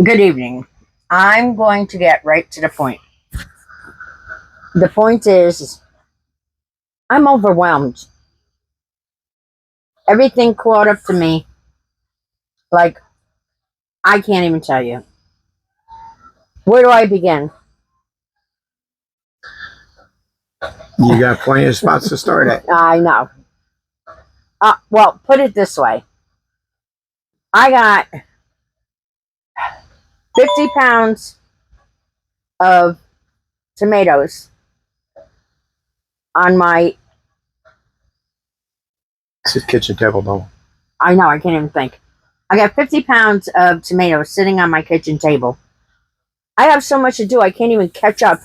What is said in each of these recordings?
Good evening. I'm going to get right to the point. The point is, I'm overwhelmed. Everything caught up to me. Like, I can't even tell you. Where do I begin? You got plenty of spots to start at. I know. Well, put it this way. I got 50 pounds of tomatoes on my... It's a kitchen table, though. I know, I can't even think. I got 50 pounds of tomatoes sitting on my kitchen table. I have so much to do, I can't even catch up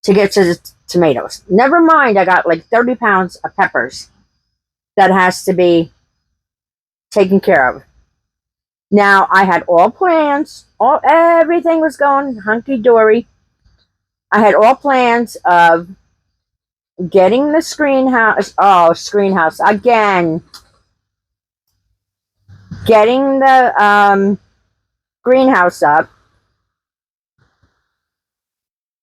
to get to the tomatoes. Never mind, I got like 30 pounds of peppers that has to be taken care of. Now, I had all plans, everything was going hunky-dory. I had all plans of getting the screenhouse again. Getting the greenhouse up,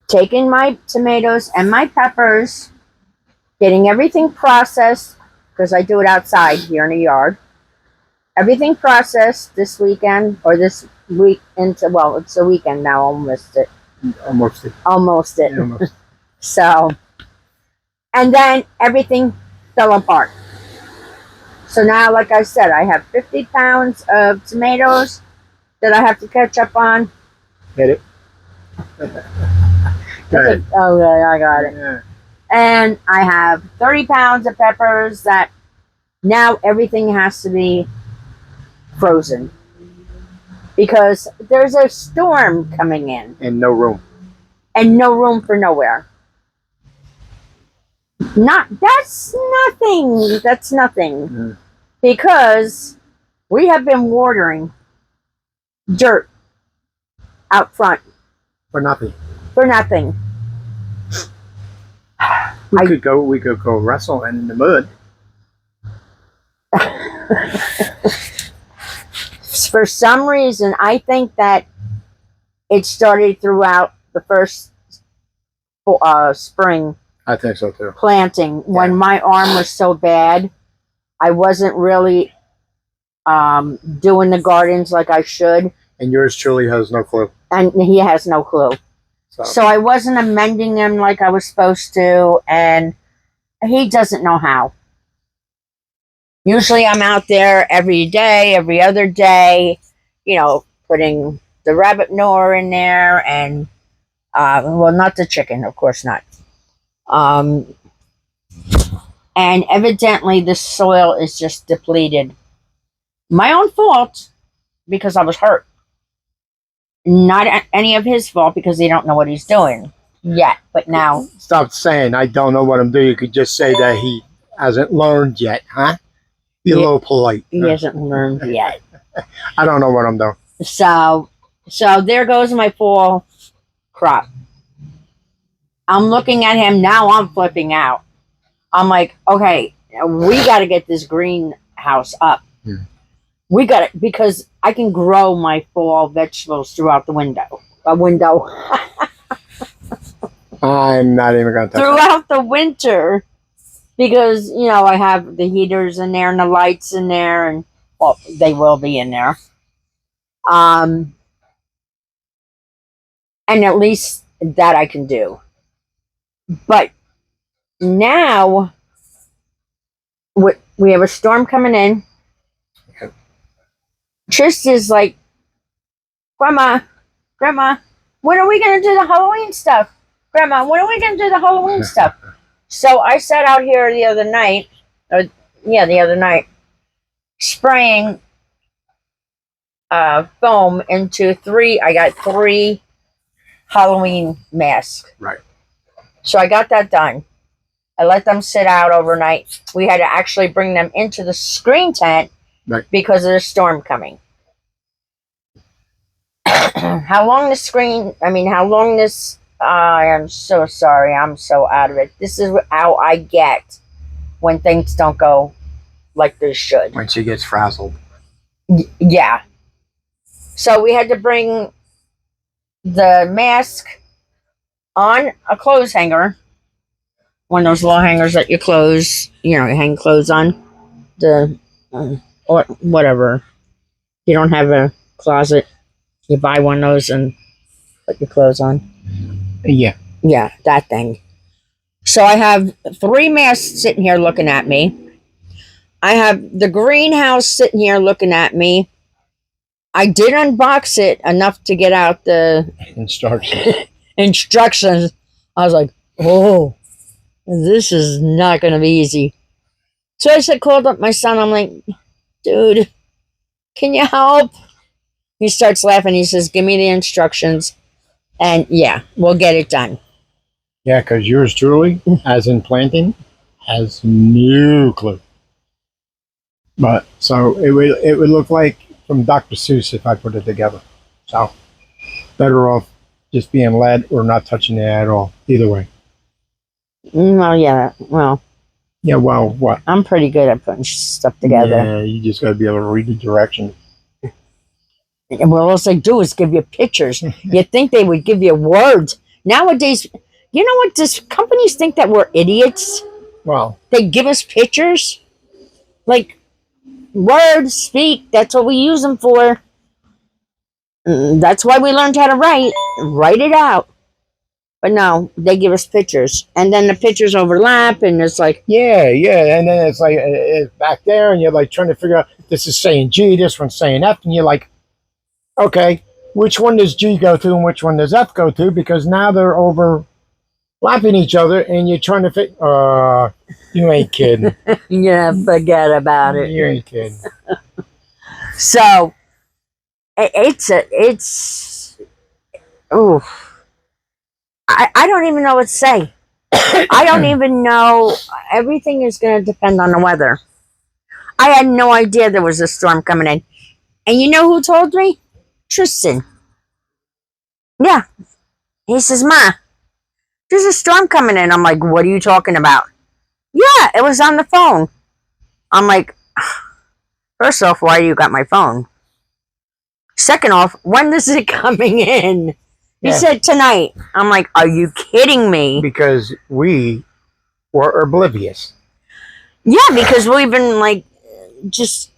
taking my tomatoes and my peppers, getting everything processed, because I do it outside here in the yard. Everything processed this weekend, or this week into, well, it's a weekend now, almost it. Almost. So, and then everything fell apart. So now, like I said, I have 50 pounds of tomatoes that I have to catch up on. Get it? Good. Oh, yeah, I got it. Yeah. And I have 30 pounds of peppers that now everything has to be frozen. Because there's a storm coming in. And no room. And no room for nowhere. That's nothing. Mm. Because we have been watering dirt out front. For nothing. We could go wrestle in the mud. For some reason, I think that it started throughout the first spring I think so too. planting. When my arm was so bad, I wasn't really doing the gardens like I should. And yours truly has no clue. And he has no clue. So I wasn't amending them like I was supposed to, and he doesn't know how. Usually I'm out there every day, every other day, putting the rabbit gnawer in there, and, well, not the chicken, of course not. And evidently the soil is just depleted. My own fault, because I was hurt. Not any of his fault, because they don't know what he's doing yet. But now... Stop saying, I don't know what I'm doing. You could just say that he hasn't learned yet, huh? Be a little polite. He hasn't learned yet. I don't know what I'm doing. So there goes my fall crop. I'm looking at him now. I'm flipping out. I'm like, okay, we got to get this greenhouse up. Hmm. We got it, because I can grow my fall vegetables throughout the window. I'm not even going to touch Throughout the winter, because, I have the heaters in there and the lights in there, and, well, they will be in there. And at least that I can do. But now, we have a storm coming in. Okay. Trist is like, Grandma, when are we going to do the Halloween stuff? Grandma, when are we going to do the Halloween stuff? So I sat out here the other night, spraying foam into I got 3 Halloween masks. Right. So I got that done. I let them sit out overnight. We had to actually bring them into the screen tent, right, because of the storm coming. How long this... I am so sorry. I'm so out of it. This is how I get when things don't go like they should. When she gets frazzled. Yeah. So we had to bring the mask on a clothes hanger, one of those little hangers that you hang clothes on, the or whatever. You don't have a closet, you buy one of those and put your clothes on. Yeah. Yeah, that thing. So I have 3 masks sitting here looking at me. I have the greenhouse sitting here looking at me. I did unbox it enough to get out the instructions. I was like, oh, this is not going to be easy. So called up my son. I'm like, dude, can you help? He starts laughing. He says, give me the instructions. And yeah, we'll get it done. Yeah, because yours truly, as in planting, has no clue. But so it would look like from Dr. Seuss if I put it together. So better off just being led or not touching it at all. Either way. Well, yeah. Well. Yeah. Well, what? I'm pretty good at putting stuff together. Yeah, you just got to be able to read the directions. Well, all they do is give you pictures. You'd think they would give you words. Nowadays, you know what? Does companies think that we're idiots? Well, they give us pictures. Like, words, speak, that's what we use them for. That's why we learned how to write. Write it out. But no, they give us pictures. And then the pictures overlap, and it's like... Yeah. And then it's like, it's back there, and you're like trying to figure out, this is saying G, this one's saying F, and you're like, okay, which one does G go to and which one does F go to? Because now they're overlapping each other, and you're trying to fit. You ain't kidding. Yeah, forget about it. You ain't kidding. So, it's. Ooh. I don't even know what to say. I don't even know. Everything is going to depend on the weather. I had no idea there was a storm coming in. And you know who told me? Tristan. Yeah. He says, Ma, there's a storm coming in. I'm like, what are you talking about? Yeah, it was on the phone. I'm like, first off, why you got my phone? Second off, when is it coming in? He said tonight. I'm like, are you kidding me? Because we were oblivious. Yeah, because we've been like just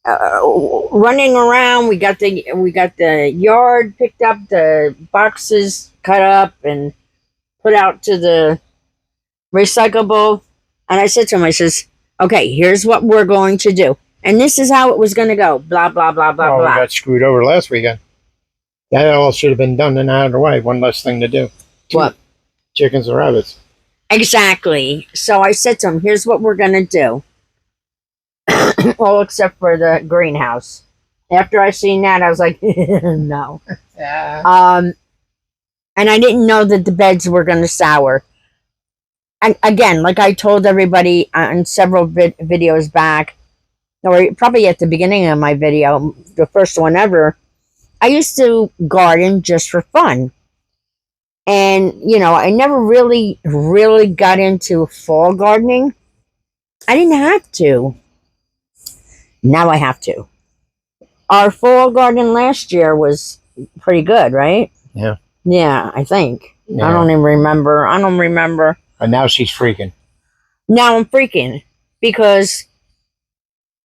running around. We got the yard picked up, the boxes cut up and put out to the recyclable. And I said to him, I says, okay, here's what we're going to do. And this is how it was going to go. Blah, blah, blah, blah, blah. We got screwed over last weekend. That all should have been done and out of the way. One less thing to do. What? Chickens and rabbits. Exactly. So I said to him, here's what we're going to do. Well, except for the greenhouse. After I seen that, I was like, no. Yeah. And I didn't know that the beds were going to sour. And again, like I told everybody on several videos back, or probably at the beginning of my video, the first one ever, I used to garden just for fun. And, I never really got into fall gardening. I didn't have to. Now I have to. Our fall garden last year was pretty good, right? Yeah. Yeah, I think. Yeah. I don't even remember. And now she's freaking. Now I'm freaking. Because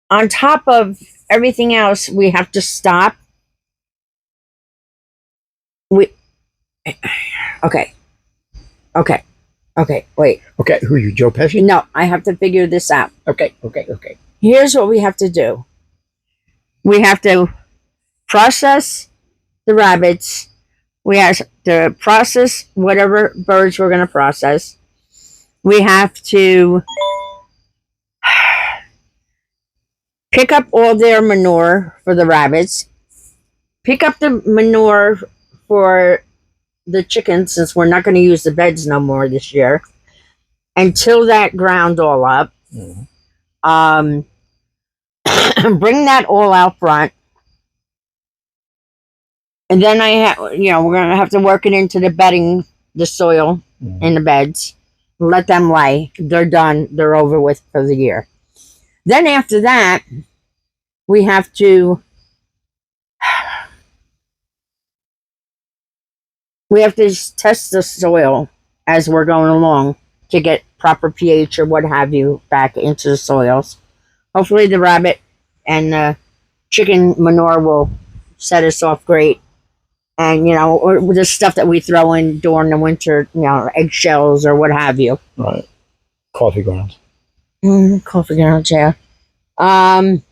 on top of everything else, we have to stop. Okay, wait. Okay, who are you, Joe Pesci? No, I have to figure this out. Okay. Here's what we have to do. We have to process the rabbits. We have to process whatever birds we're going to process. We have to pick up all their manure for the rabbits. Pick up the manure for the chickens, since we're not going to use the beds no more this year, and till that ground all up. Mm-hmm. Bring that all out front, and then we're going to have to work it into the bedding, the soil in the beds. Let them lay. They're done. They're over with for the year. Then after that, we have to We have to test the soil as we're going along to get proper pH or what have you back into the soils. Hopefully, the rabbit and the chicken manure will set us off great. And, or the stuff that we throw in during the winter, eggshells or what have you. Right. Coffee grounds. Coffee grounds, yeah. Then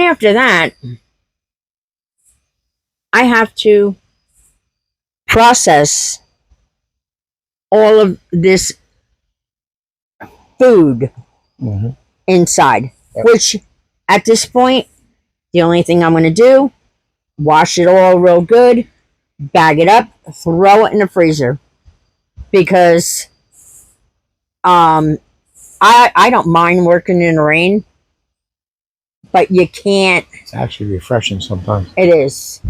after that, I have to process all of this food inside, which at this point, the only thing I'm going to do, wash it all real good, bag it up, throw it in the freezer, because I don't mind working in the rain, but you can't. It's actually refreshing sometimes. It is.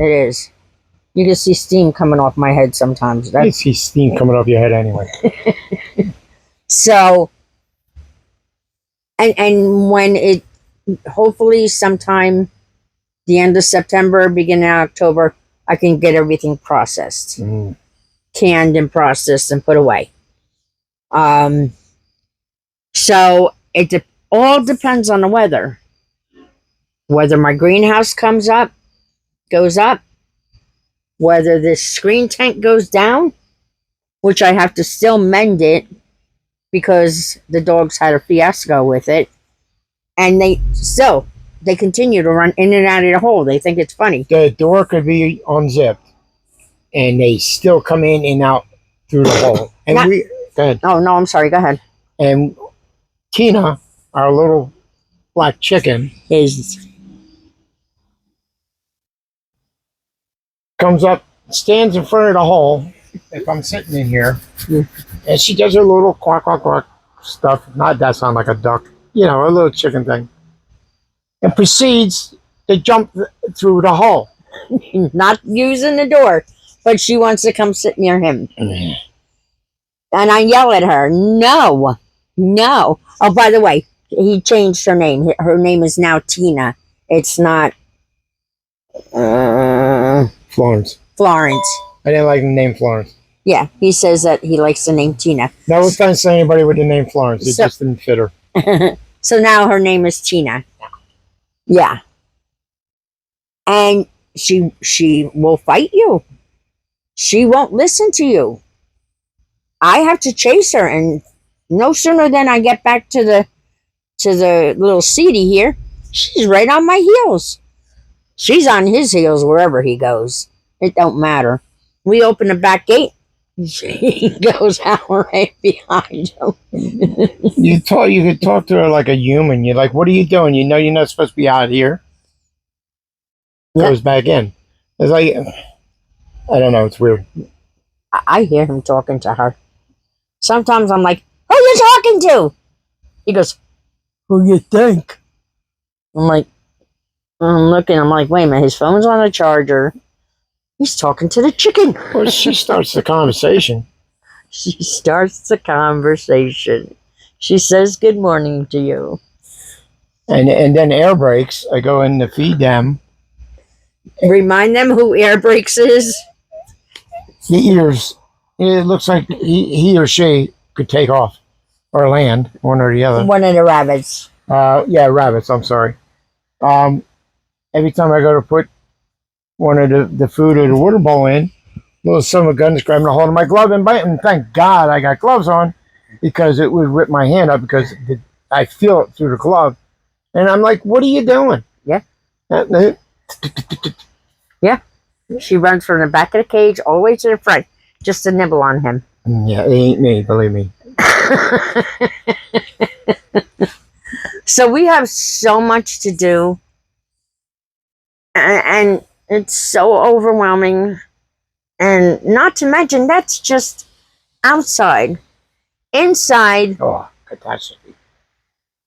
You can see steam coming off my head sometimes. You see steam coming off your head anyway. So, and when it, hopefully sometime the end of September, beginning of October, I can get everything processed, canned and processed and put away. So it all depends on the weather. Whether my greenhouse goes up, whether this screen tent goes down, which I have to still mend it because the dogs had a fiasco with it, and they continue to run in and out of the hole. They think it's funny. The door could be unzipped, and they still come in and out through the hole. And go ahead. Oh no, I'm sorry. Go ahead. And Tina, our little black chicken, comes up, stands in front of the hole. If I'm sitting in here, and she does her little quack quack quack stuff. Not that sound like a duck, a little chicken thing, and proceeds to jump through the hole. Not using the door, but she wants to come sit near him. And I yell at her, no. Oh, by the way, he changed her name. Her name is now Tina. It's not Florence. I didn't like the name Florence. Yeah, he says that he likes the name Tina. No offense to anybody with the name Florence. It just didn't fit her. So now her name is Tina. Yeah. And she will fight you. She won't listen to you. I have to chase her, and no sooner than I get back to the little seedy here, she's right on my heels. She's on his heels wherever he goes. It don't matter. We open the back gate, she goes out right behind him. You could talk to her like a human. You're like, what are you doing? You know you're not supposed to be out here. Goes back in. It's like, I don't know, it's weird. I hear him talking to her. Sometimes I'm like, who you talking to? He goes, who you think? I'm like, I'm looking, I'm like, wait a minute, his phone's on a charger. He's talking to the chicken. Well, she starts the conversation. She starts the conversation. She says good morning to you. And then air brakes. I go in to feed them. Remind them who air brakes is. The ears. It looks like he or she could take off or land, one or the other. One of the rabbits. Yeah, rabbits. I'm sorry. Every time I go to put one of the food or the water bowl in, little son of a gun is grabbing a hold of my glove and biting. Thank God I got gloves on, because it would rip my hand up, because I feel it through the glove. And I'm like, what are you doing? Yeah. Yeah. She runs from the back of the cage all the way to the front just to nibble on him. Yeah, it ain't me, believe me. So we have so much to do, and it's so overwhelming. And not to mention, that's just outside. Inside, oh, catastrophe.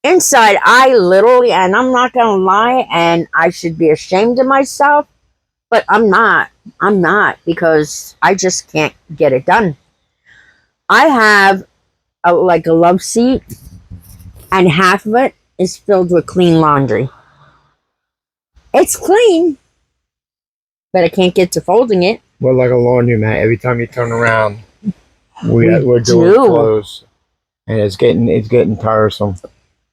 Inside, I literally, and I'm not going to lie, and I should be ashamed of myself, but I'm not. I'm not, because I just can't get it done. I have a love seat, and half of it is filled with clean laundry. It's clean, but I can't get to folding it. We're like a laundromat. Every time you turn around, we're doing do. clothes, and it's getting tiresome.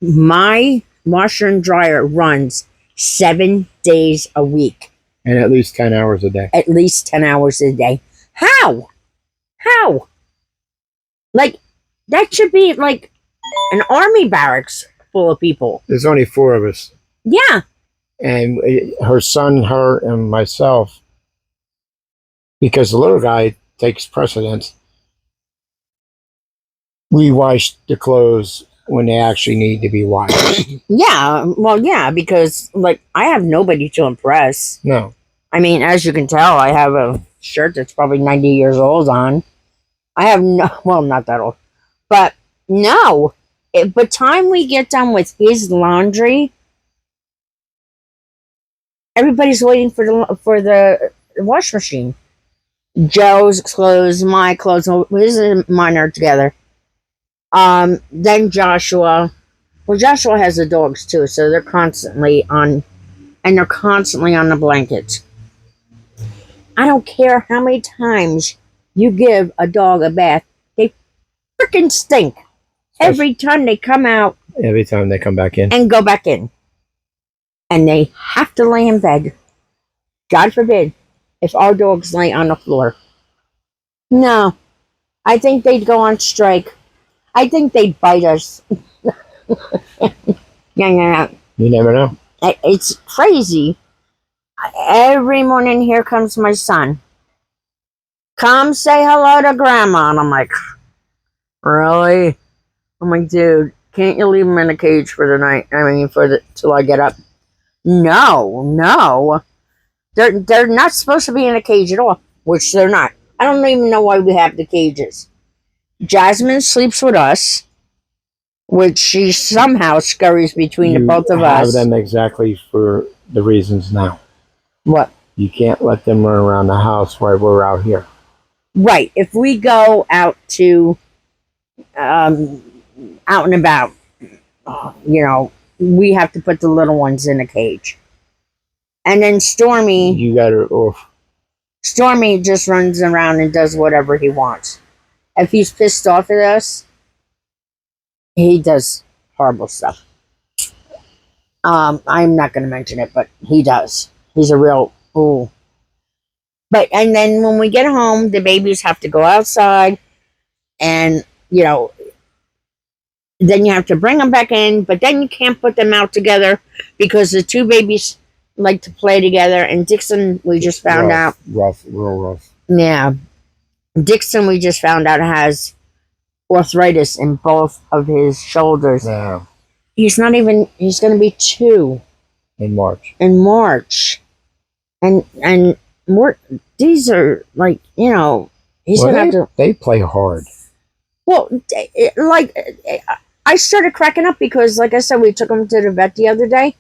My washer and dryer runs 7 days a week. And at least 10 hours a day. At least 10 hours a day. How? How? Like, that should be like an army barracks full of people. There's only 4 of us. Yeah. And her son, her, and myself, because the little guy takes precedence, we wash the clothes when they actually need to be washed. Yeah. Well, yeah, because, like, I have nobody to impress. No. I mean, as you can tell, I have a shirt that's probably 90 years old on. I have no, well, not that old, but no. By the time we get done with his laundry, everybody's waiting for the wash machine. Joe's clothes, my clothes, his and mine are together. Then Joshua. Well, Joshua has the dogs too, so they're constantly on, and they're constantly on the blankets. I don't care how many times you give a dog a bath, they freaking stink every time they come out. Every time they come back in. And go back in. And they have to lay in bed. God forbid if our dogs lay on the floor. No. I think they'd go on strike. I think they'd bite us. Yeah. You never know. It's crazy. Every morning, here comes my son. Come say hello to Grandma. And I'm like, really? I'm like, dude, can't you leave him in a cage for the night? I mean, till I get up. No. They're not supposed to be in a cage at all, which they're not. I don't even know why we have the cages. Jasmine sleeps with us, which she somehow scurries between the both of us. You have them exactly for the reasons now. What? You can't let them run around the house while we're out here. Right. If we go out to, out and about, we have to put the little ones in a cage. And then Stormy... You got her off. Stormy just runs around and does whatever he wants. If he's pissed off at us, he does horrible stuff. I'm not going to mention it, but he does. He's a real... Ooh. And then when we get home, the babies have to go outside, and, then you have to bring them back in, but then you can't put them out together because the two babies like to play together, and Dixon, we just found out. Real rough. Yeah. Dixon, we just found out, has arthritis in both of his shoulders. Yeah. He's going to be 2. In March. And these are like, he's going to have to... They play hard. Well, I started cracking up because, like I said, we took him to the vet the other day,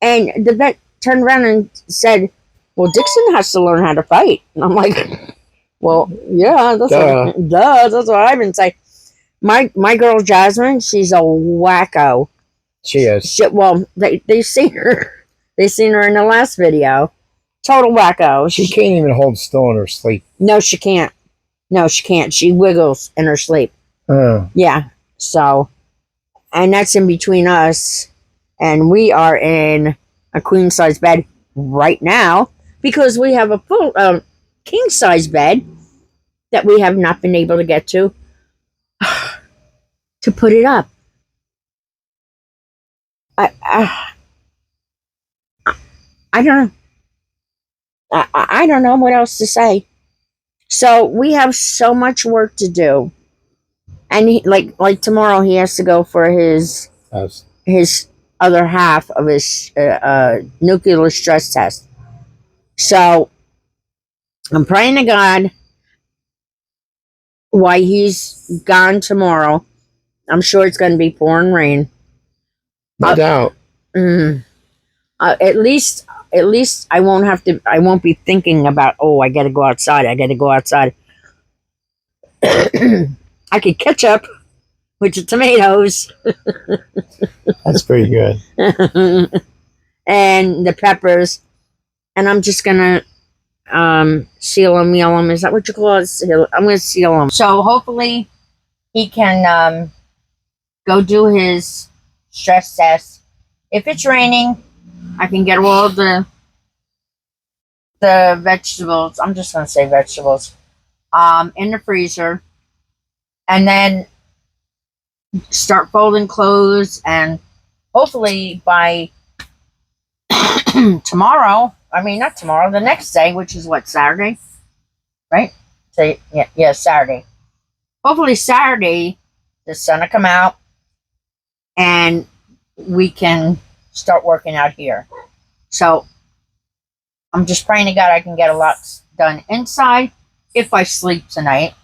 and the vet turned around and said, well, Dixon has to learn how to fight. And I'm like, well, yeah, that's what I've been saying. My girl Jasmine, she's a wacko. She is. They've seen her. They seen her in the last video. Total wacko. She can't even hold still in her sleep. No, she can't. She wiggles in her sleep. Oh. Yeah. So, and that's in between us, and we are in a queen size bed right now because we have a full king size bed that we have not been able to get to put it up. I don't know. I don't know what else to say. So we have so much work to do, and he, like tomorrow he has to go for his other half of his nuclear stress test. So I'm praying to God while he's gone tomorrow. I'm sure it's going to be pouring rain. No doubt. At least I won't be thinking about, I got to go outside. I could ketchup with the tomatoes. That's pretty good. And the peppers. And I'm just going to seal him, meal him. Is that what you call it? I'm going to seal him. So hopefully he can go do his stress test. If it's raining, I can get all the vegetables. I'm just going to say vegetables in the freezer, and then start folding clothes, and hopefully by tomorrow, I mean not tomorrow, the next day, which is what, Saturday, right? So yeah, Saturday. Hopefully Saturday the sun will come out and we can start working out here. So I'm just praying to God I can get a lot done inside if I sleep tonight,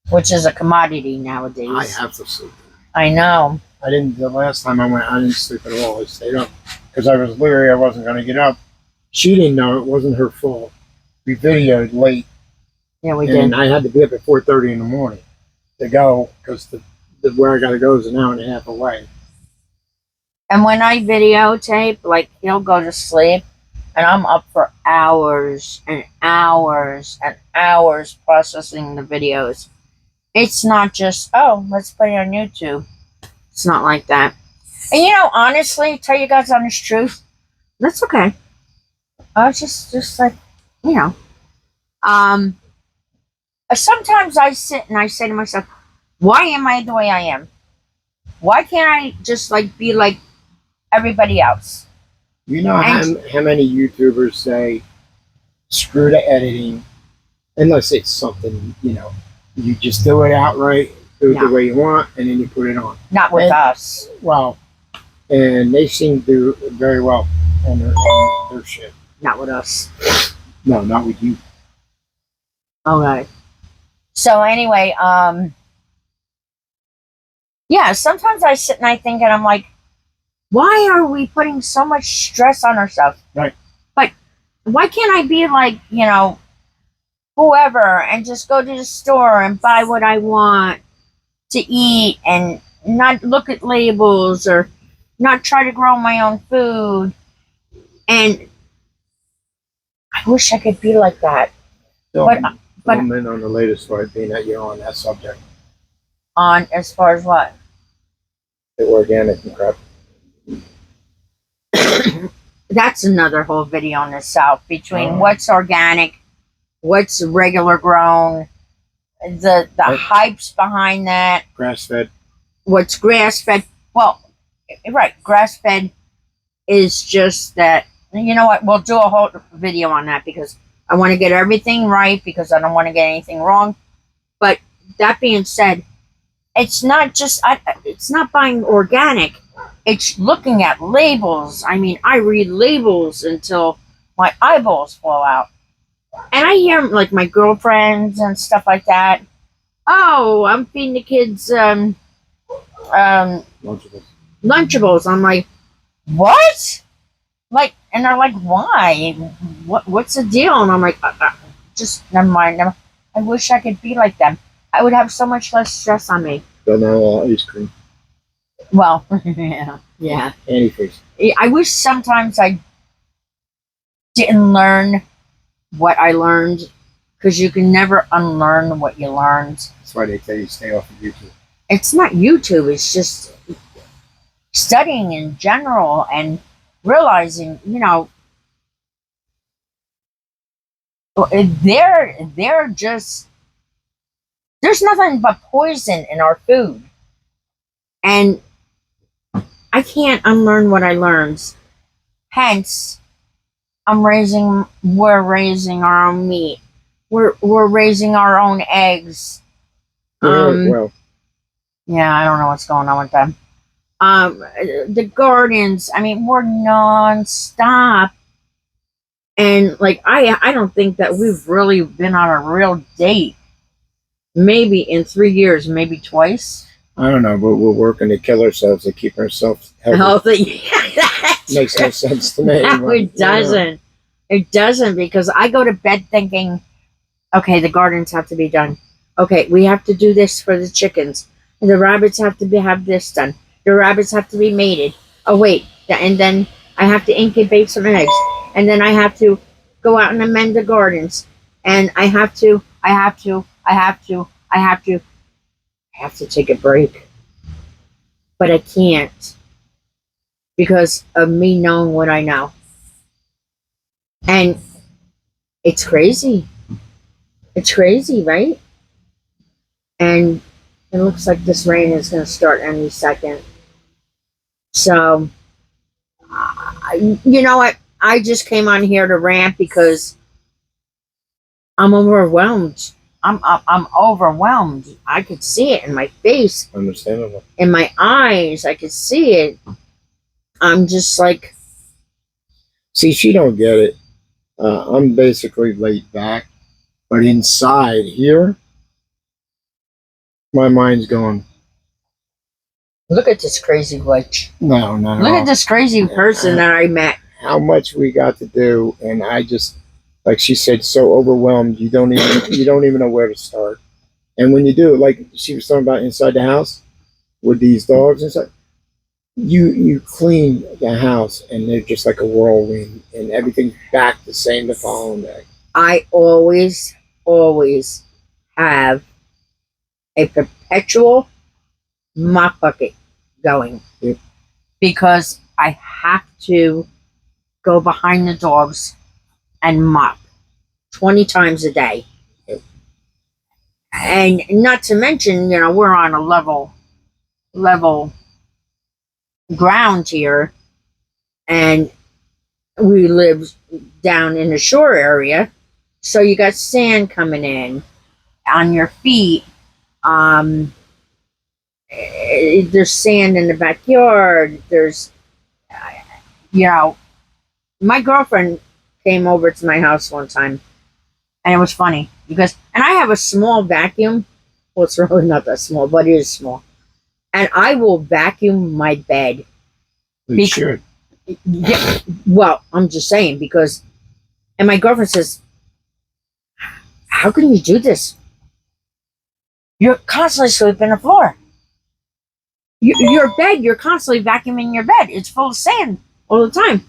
which is a commodity nowadays. I have to sleep. I know. I didn't. The last time I went, I didn't sleep at all. I stayed up because I was leery I wasn't going to get up. She didn't know it wasn't her fault. We videoed late. Yeah, we did. did. And I had to be up at 4:30 in the morning to go because the where I got to go is an hour and a half away. And when I videotape, like, he'll go to sleep, and I'm up for hours and hours and hours processing the videos. It's not just, oh, let's put it on YouTube. It's not like that. And honestly, tell you guys honest truth, that's okay. I was just like, sometimes I sit and I say to myself, why am I the way I am? Why can't I just be like everybody else? You know how many YouTubers say, screw the editing, unless it's something, you just do it outright, do it the way you want, and then you put it on. Not with us. Well, and they seem to do very well on their shit. Not with us. No, not with you. Okay. So anyway, yeah, sometimes I sit and I think and I'm like, why are we putting so much stress on ourselves? Right. But why can't I be like, whoever, and just go to the store and buy what I want to eat and not look at labels or not try to grow my own food? And I wish I could be like that. But I'm in on the latest fight, being that you're on that subject. On as far as what? The organic and crap. That's another whole video in itself, between what's organic, what's regular grown, the hypes behind that. Grass fed. What's grass fed? Well, right, grass fed is just that. You know what? We'll do a whole video on that because I want to get everything right, because I don't want to get anything wrong. But that being said, it's not just it's not buying organic. It's looking at labels. I mean, I read labels until my eyeballs fall out. And I hear like my girlfriends and stuff like that. Oh, I'm feeding the kids Lunchables. I'm like, what? Like, and they're like, why? What's the deal? And I'm like, just never mind. I wish I could be like them. I would have so much less stress on me. But now ice cream. Well, yeah. Antifreeze. I wish sometimes I didn't learn what I learned, because you can never unlearn what you learned. That's why they tell you stay off of YouTube. It's not YouTube. It's just studying in general and realizing, they're just, there's nothing but poison in our food. And I can't unlearn what I learned. Hence, we're raising our own meat. We're raising our own eggs. Well. Yeah, I don't know what's going on with them. The gardens, I mean, we're non-stop. And like, I don't think that we've really been on a real date. Maybe in 3 years, maybe twice. I don't know, but we're working to kill ourselves to keep ourselves healthy. Makes no sense to me. No, it doesn't. It doesn't, because I go to bed thinking, okay, the gardens have to be done. Okay, we have to do this for the chickens. And the rabbits have to have this done. The rabbits have to be mated. Oh, wait. And then I have to incubate some eggs. And then I have to go out and amend the gardens. And I have to, I have to, I have to, I have to, I have to take a break. But I can't because of me knowing what I know. And it's crazy. It's crazy, right? And it looks like this rain is going to start any second. So, you know what? I just came on here to rant because I'm overwhelmed. I'm overwhelmed. I could see it in my face, Understandable. in my eyes. I could see it. I'm just like, See, she don't get it. I'm basically laid back, but inside here, my mind's going, look at this crazy witch. no, no, Look at this crazy person that I met. How much we got to do, and I just, like she said, so overwhelmed. You don't even know where to start. And when you do, like she was talking about inside the house with these dogs and stuff, you clean the house, and they're just like a whirlwind, and everything's back the same the following day. I always have a perpetual mop bucket going. Yep. Because I have to go behind the dogs and mop 20 times a day. Yep. And not to mention, you know, we're on a level ground here, and we live down in the shore area, so you got sand coming in on your feet. There's sand in the backyard. There's, you know, my girlfriend came over to my house one time, and it was funny because, and I have a small vacuum. Well, it's really not that small, but it is small. And I will vacuum my bed. You should. Yeah, well, I'm just saying because, and my girlfriend says, how can you do this? You're constantly sweeping the floor. Your bed, you're constantly vacuuming your bed. It's full of sand all the time.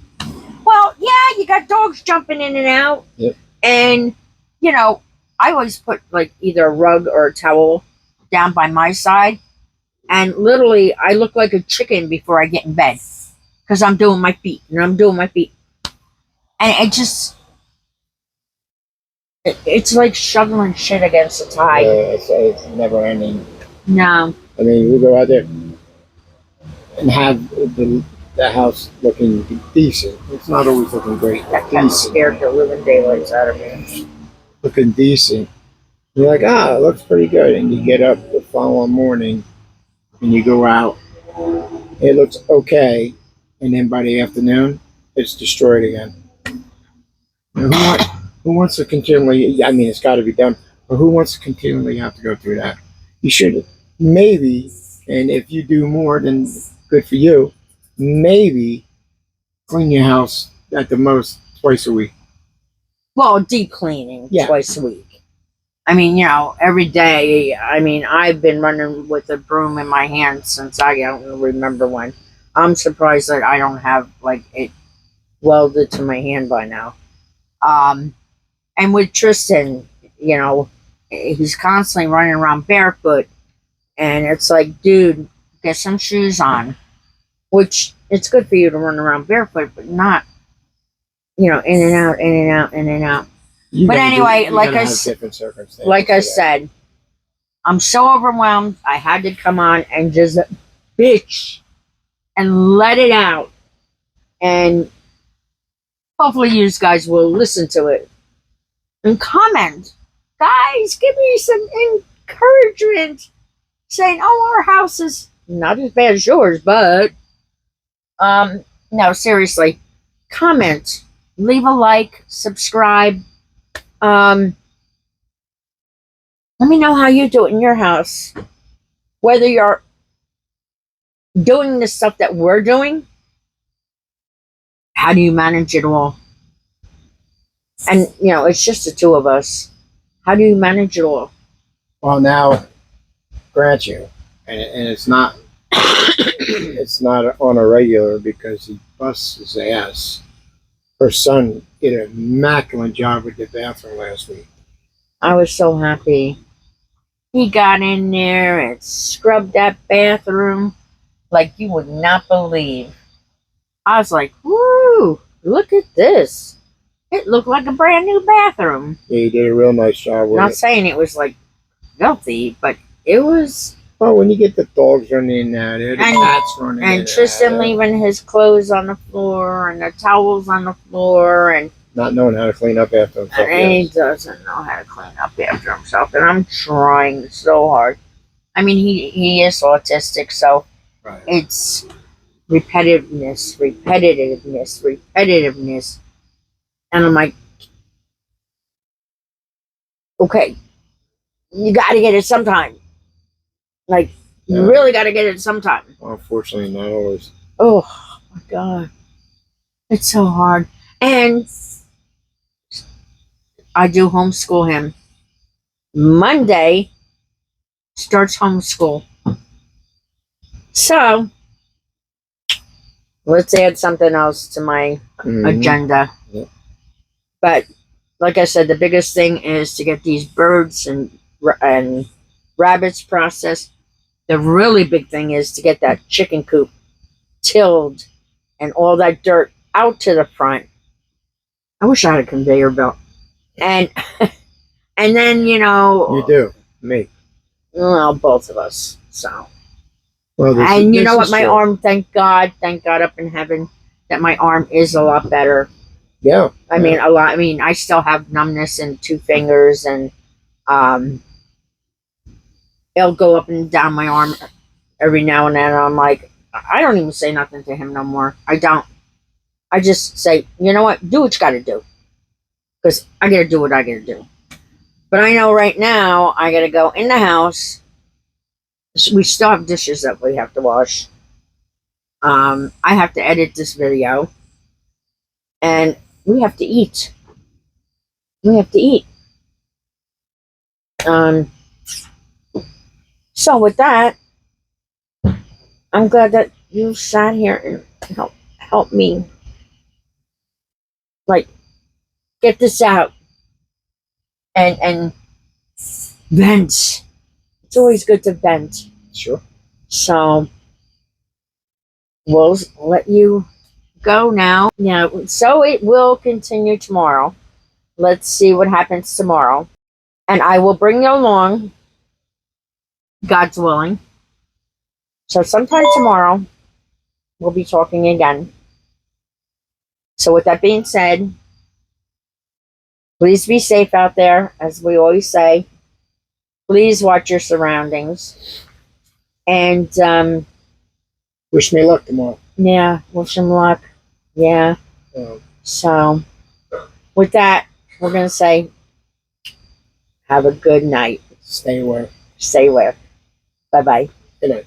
Well, yeah, you got dogs jumping in and out. Yep. And, you know, I always put like either a rug or a towel down by my side. And literally, I look like a chicken before I get in bed. Because I'm doing my feet. And I'm doing my feet. And it just, it's like shoveling shit against the tide. Yeah, it's never ending. No. I mean, we go out there and have the house looking decent. It's not always looking great. That kind of scared the living daylights out of me. Looking decent. You're like, it looks pretty good. And you get up the following morning and you go out. It looks okay. And then by the afternoon, it's destroyed again. Who wants to continually, I mean, it's got to be done, but who wants to continually have to go through that? You should maybe, and if you do more, then good for you, maybe clean your house at the most twice a week. Well, deep cleaning Yeah. twice a week. I mean, you know, every day. I mean, I've been running with a broom in my hand since I don't remember when. I'm surprised that I don't have like it welded to my hand by now. And with Tristan, you know, he's constantly running around barefoot, and it's like, dude, get some shoes on. Which it's good for you to run around barefoot, but not, you know, in and out, in and out, in and out. But anyway, like I said, I'm so overwhelmed. I had to come on and just bitch and let it out. And hopefully you guys will listen to it and comment. Guys, give me some encouragement. Saying, oh, our house is not as bad as yours, but no, seriously. Comment. Leave a like, subscribe. Let me know how you do it in your house. Whether you're doing the stuff that we're doing, how do you manage it all? And, you know, it's just the two of us. How do you manage it all? Well, now, grant you, and it's not it's not on a regular because he busts his ass Her son did an immaculate job with the bathroom last week. I was so happy. He got in there and scrubbed that bathroom like you would not believe. I was like, woo, look at this. It looked like a brand new bathroom. Yeah, he did a real nice job with Not it. saying it was like filthy, but it was. Well, when you get the dogs running in and out, the cats running in and Tristan leaving his clothes on the floor and the towels on the floor, and not knowing how to clean up after himself. he doesn't know how to clean up after himself, and I'm trying so hard. I mean, he is autistic, so Right. it's repetitiveness, and I'm like, okay, you got to get it sometime. Like, you really got to get it sometime. Unfortunately, not always. Oh my God, it's so hard. And I do homeschool him. Monday starts homeschool. So let's add something else to my agenda. Yep. But like I said, the biggest thing is to get these birds and rabbits processed. The really big thing is to get that chicken coop tilled and all that dirt out to the front. I wish I had a conveyor belt. And and then, You do. Me. Well, both of us. So. Well, And you know what? My arm, thank God up in heaven that my arm is a lot better. Yeah. I mean, a lot. I mean, I still have numbness in 2 fingers, and it'll go up and down my arm every now and then. And I'm like, I don't even say nothing to him no more. I don't. I just say, you know what? Do what you got to do. Because I got to do what I got to do. But I know right now I got to go in the house. We still have dishes that we have to wash. I have to edit this video. And we have to eat. We have to eat. So with that, I'm glad that you sat here and help me, like, get this out and vent. It's always good to vent. Sure. So we'll let you go now. Yeah. So it will continue tomorrow. Let's see what happens tomorrow, and I will bring you along, God's willing. So sometime tomorrow, we'll be talking again. So with that being said, please be safe out there, as we always say. Please watch your surroundings. And, wish me luck tomorrow. Yeah, wish him luck. Yeah. So, with that, we're going to say, have a good night. Stay aware. Stay aware. Bye-bye. Good night.